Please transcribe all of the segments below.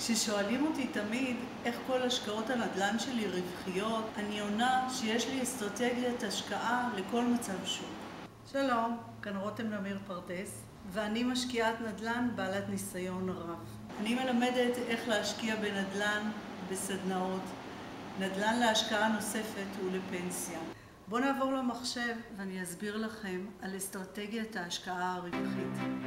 כששואלים אותי תמיד איך כל השקעות הנדל"ן שלי רווחיות, אני עונה שיש לי אסטרטגיית השקעה לכל מצב שוק. שלום, כאן רותם נמיר פרדס, ואני משקיעת נדל"ן בעלת ניסיון רב. אני מלמדת איך להשקיע בנדל"ן בסדנאות, נדל"ן להשקעה נוספת ולפנסיה. בואו נעבור למחשב ואני אסביר לכם על אסטרטגיית ההשקעה הרווחית.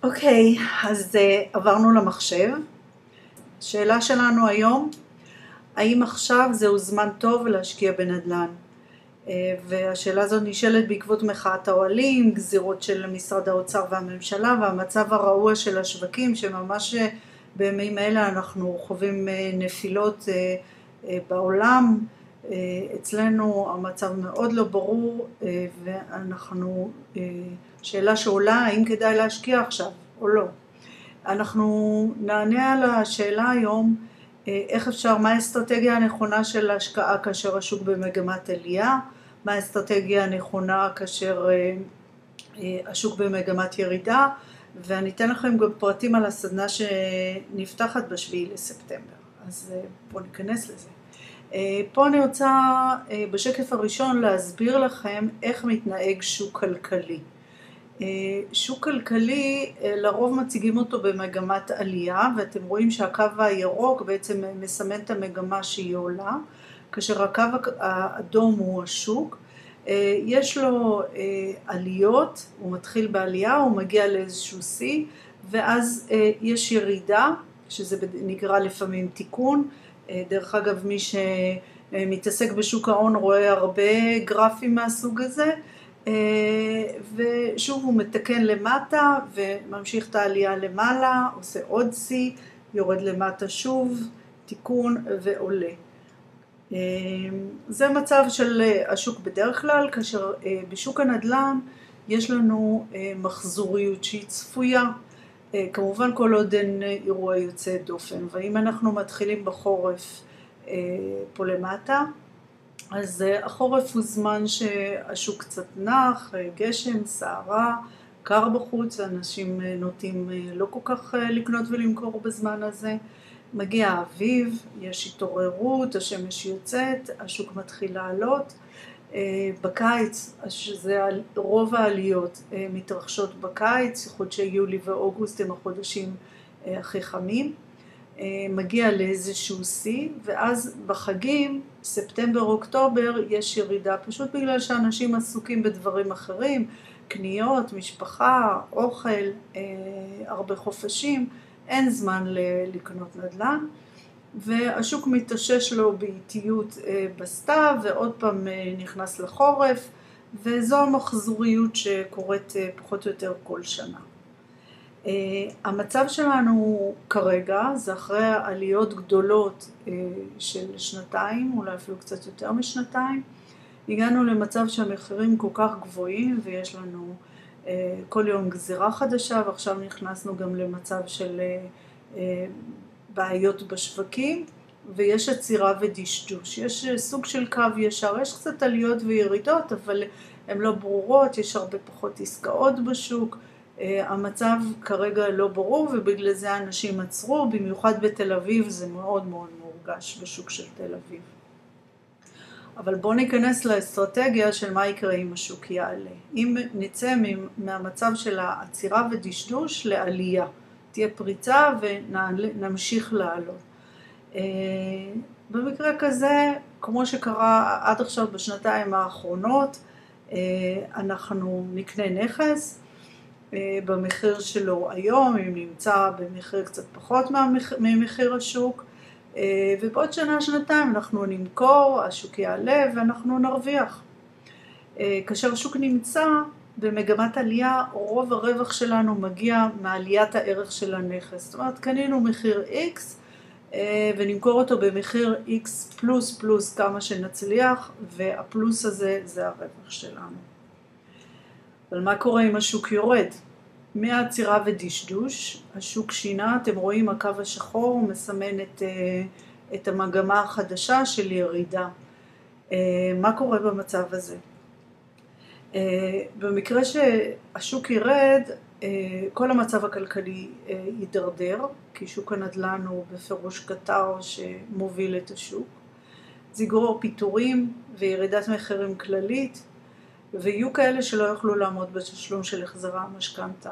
אוקיי, אז עברנו למחשב. השאלה שלנו היום, האם עכשיו זהו זמן טוב להשקיע בנדל"ן? והשאלה הזאת נשאלת בעקבות מחאת האוהלים, גזירות של משרד האוצר והממשלה והמצב הרעוע של השווקים, שממש בימים אלה אנחנו חווים נפילות בעולם. אצלנו המצב מאוד לא ברור, ואנחנו, שאלה שעולה, האם כדאי להשקיע עכשיו או לא. אנחנו נענה על השאלה היום, איך אפשר, מה האסטרטגיה הנכונה של ההשקעה כאשר השוק במגמת עלייה, מה האסטרטגיה הנכונה כאשר השוק במגמת ירידה, ואני אתן לכם גם פרטים על הסדנה שנפתחת ב7 לספטמבר, אז בואו ניכנס לזה. פה אני רוצה בשקף הראשון להסביר לכם איך מתנהג שוק כלכלי. שוק כלכלי לרוב מציגים אותו במגמת עלייה, ואתם רואים שהקו הירוק בעצם מסמן את המגמה שהיא עולה, כאשר הקו האדום הוא השוק. יש לו עליות, הוא מתחיל בעלייה, הוא מגיע לאיזשהו שיא, ואז יש ירידה, שזה נקרא לפעמים תיקון. דרך אגב, מי שמתעסק בשוק ההון רואה הרבה גרפים מהסוג הזה, ושוב הוא מתקן למטה וממשיך את העלייה למעלה, עושה עוד שיא, יורד למטה שוב, תיקון ועולה. זה מצב של השוק בדרך כלל, כאשר בשוק הנדל"ן יש לנו מחזוריות שהיא צפויה, כמובן כל עוד אין אירוע יוצא דופן, ואם אנחנו מתחילים בחורף פה למטה, אז החורף הוא זמן שהשוק קצת נח, גשם, סערה, קר בחוץ, ואנשים נוטים לא כל כך לקנות ולמכור בזמן הזה. מגיע האביב, יש התעוררות, השמש יוצאת, השוק מתחיל לעלות. בקיץ, שזה רוב העליות מתרחשות בקיץ, חודשי יולי ואוגוסט הם החודשים הכי חמים. מגיע לאיזשהו שיא, ואז בחגים, ספטמבר, אוקטובר, יש ירידה, פשוט בגלל שאנשים עסוקים בדברים אחרים, קניות, משפחה, אוכל, הרבה חופשים, אין זמן לקנות נדל"ן, והשוק מתאושש לו באיטיות בסתיו, ועוד פעם נכנס לחורף, וזו המחזוריות שקורית פחות או יותר כל שנה. המצב שלנו כרגע זה אחרי עליות גדולות של שנתיים, אולי אפילו קצת יותר משנתיים, הגענו למצב שהמחירים כל כך גבוהים ויש לנו כל יום גזירה חדשה, ועכשיו נכנסנו גם למצב של בעיות בשווקים, ויש עצירה ודשדוש. יש סוג של קו ישר, יש קצת עליות וירידות, אבל הן לא ברורות, יש הרבה פחות עסקאות בשוק, המצב כרגע לא ברור, ובגלל זה אנשים עצרו, במיוחד בתל אביב זה מאוד מאוד מורגש בשוק של תל אביב. אבל בואו ניכנס לאסטרטגיה של מה יקרה אם השוק יעלה. אם נצא מהמצב של העצירה ודשדוש לעלייה, תהיה פריצה ונמשיך לעלות. במקרה כזה, כמו שקרה עד עכשיו בשנתיים האחרונות, אנחנו נקנה נכס, במחיר שלו היום, אם נמצא במחיר קצת פחות ממחיר השוק, ובעוד שנה, שנתיים אנחנו נמכור, השוק יעלה ואנחנו נרוויח. כאשר השוק נמצא במגמת עלייה, רוב הרווח שלנו מגיע מעליית הערך של הנכס. זאת אומרת, קנינו מחיר X ונמכור אותו במחיר X פלוס פלוס כמה שנצליח, והפלוס הזה זה הרווח שלנו. אבל מה קורה אם השוק יורד? מהעצירה ודשדוש, השוק שינה, אתם רואים הקו השחור, הוא מסמן את המגמה החדשה של ירידה. מה קורה במצב הזה? במקרה שהשוק ירד, כל המצב הכלכלי יידרדר, כי שוק הנדל"ן הוא בפירוש קטר שמוביל את השוק. זה יגרור פיטורים וירידת מחירים כללית, ויהיו כאלה שלא יוכלו לעמוד בתשלום של החזרי המשכנתא.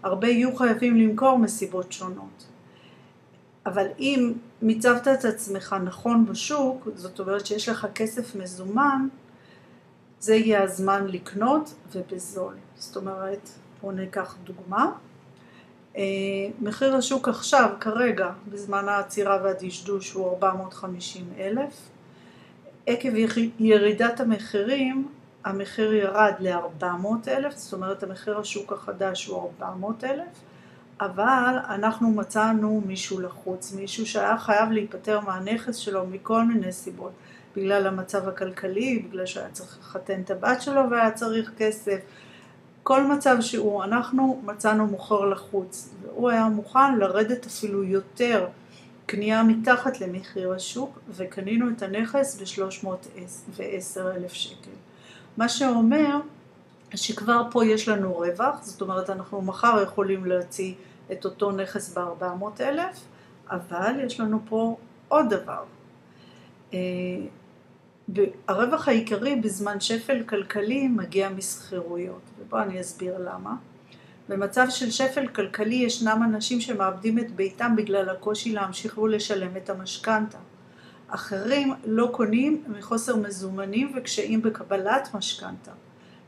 הרבה יהיו חייבים למכור מסיבות שונות. אבל אם מיצבת את עצמך נכון בשוק, זאת אומרת שיש לך כסף מזומן, זה יהיה הזמן לקנות ובזול. זאת אומרת, בואו ניקח דוגמה. מחיר השוק עכשיו, כרגע, בזמן העצירה והדשדוש הוא 450,000. עקב ירידת המחירים, המחיר ירד ל-400,000, זאת אומרת, המחיר השוק החדש הוא 400,000, אבל אנחנו מצאנו מישהו לחוץ, מישהו שהיה חייב להיפטר מהנכס שלו מכל מיני סיבות, בגלל המצב הכלכלי, בגלל שהיה צריך לחתן את הבת שלו והיה צריך כסף, כל מצב שהוא, אנחנו מצאנו מוכר לחוץ, והוא היה מוכן לרדת אפילו יותר, קנייה מתחת למחיר השוק, וקנינו את הנכס ב-310,000 שקל. מה שאומר שכבר פה יש לנו רווח, זאת אומרת אנחנו מחר יכולים להוציא את אותו נכס ב-400,000, אבל יש לנו פה עוד דבר. הרווח העיקרי בזמן שפל כלכלי מגיע מסחירויות, ובוא אני אסביר למה. במצב של שפל כלכלי ישנם אנשים שמאבדים את ביתם בגלל הקושי להמשיך ולשלם את המשכנתא. אחרים לא קונים מחוסר מזומנים וקשיים בקבלת משכנתא.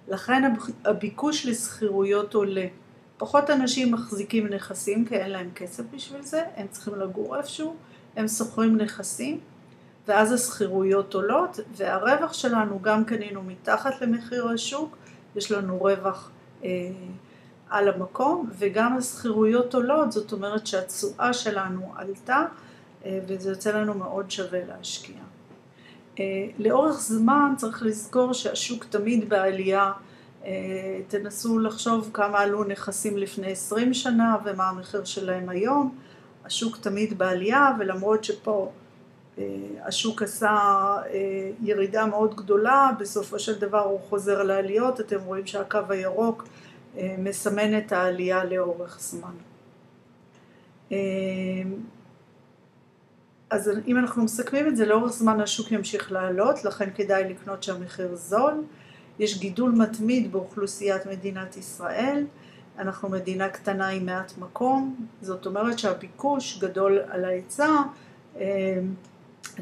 לכן הביקוש לסחירויות עולה. פחות אנשים מחזיקים נכסים כי אין להם כסף בשביל זה, הם צריכים לגור איפשהו, הם שוכרים נכסים, ואז הסחירויות עולות, והרווח שלנו גם קנינו מתחת למחיר השוק, יש לנו רווח על המקום, וגם הסחירויות עולות, זאת אומרת שהתשואה שלנו עלתה, וזה יוצא לנו מאוד שווה להשקיע. לאורך זמן צריך לזכור שהשוק תמיד בעלייה, תנסו לחשוב כמה עלו נכסים לפני 20 שנה ומה המחיר שלהם היום, השוק תמיד בעלייה, ולמרות שפה השוק עשה ירידה מאוד גדולה, בסופו של דבר הוא חוזר לעליות, אתם רואים שהקו הירוק מסמן את העלייה לאורך זמן. אז אם אנחנו מסכמים את זה, לאורך זמן השוק ימשיך לעלות, לכן כדאי לקנות שהמחיר זול. יש גידול מתמיד באוכלוסיית מדינת ישראל, אנחנו מדינה קטנה עם מעט מקום, זאת אומרת שהביקוש גדול על ההיצע,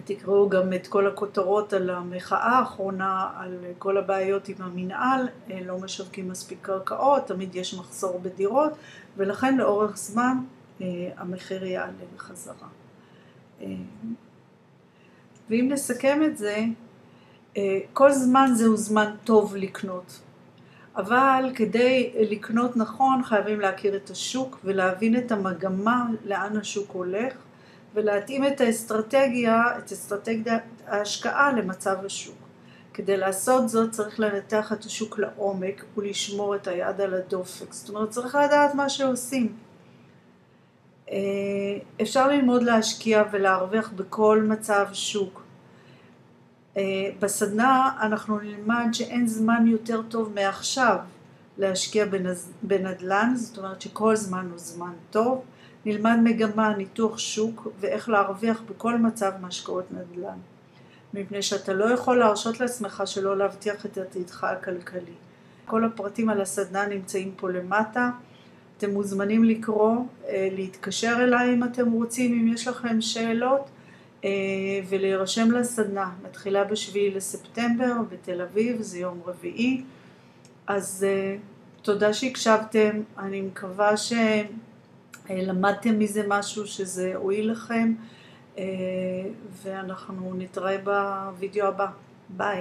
תקראו גם את כל הכותרות על המחאה האחרונה, על כל הבעיות עם המנהל, לא משווקים מספיק קרקעות, תמיד יש מחסור בדירות, ולכן לאורך זמן המחיר יעלה בחזרה. ואם נסכם את זה, כל זמן זהו זמן טוב לקנות. אבל כדי לקנות נכון חייבים להכיר את השוק ולהבין את המגמה לאן השוק הולך, ולהתאים את אסטרטגיית ההשקעה למצב השוק. כדי לעשות זאת צריך לנתח את השוק לעומק ולשמור את היד על הדופק. זאת אומרת, צריך לדעת מה שעושים. אפשר ללמוד להשקיע ולהרוויח בכל מצב שוק. בסדנה אנחנו נלמד שאין זמן יותר טוב מעכשיו להשקיע בנדל"ן, זאת אומרת שכל זמן הוא זמן טוב. נלמד מגמה, ניתוח שוק ואיך להרוויח בכל מצב מהשקעות נדל"ן. מפני שאתה לא יכול להרשות לעצמך שלא להבטיח את עתידך הכלכלי. כל הפרטים על הסדנה נמצאים פה למטה. אתם מוזמנים לקרוא, להתקשר אליי אם אתם רוצים, אם יש לכם שאלות, ולהירשם לסדנה. מתחילה ב7 לספטמבר בתל אביב, זה יום רביעי. אז תודה שהקשבתם, אני מקווה שלמדתם מזה משהו שזה הועיל לכם, ואנחנו נתראה בווידאו הבא. ביי.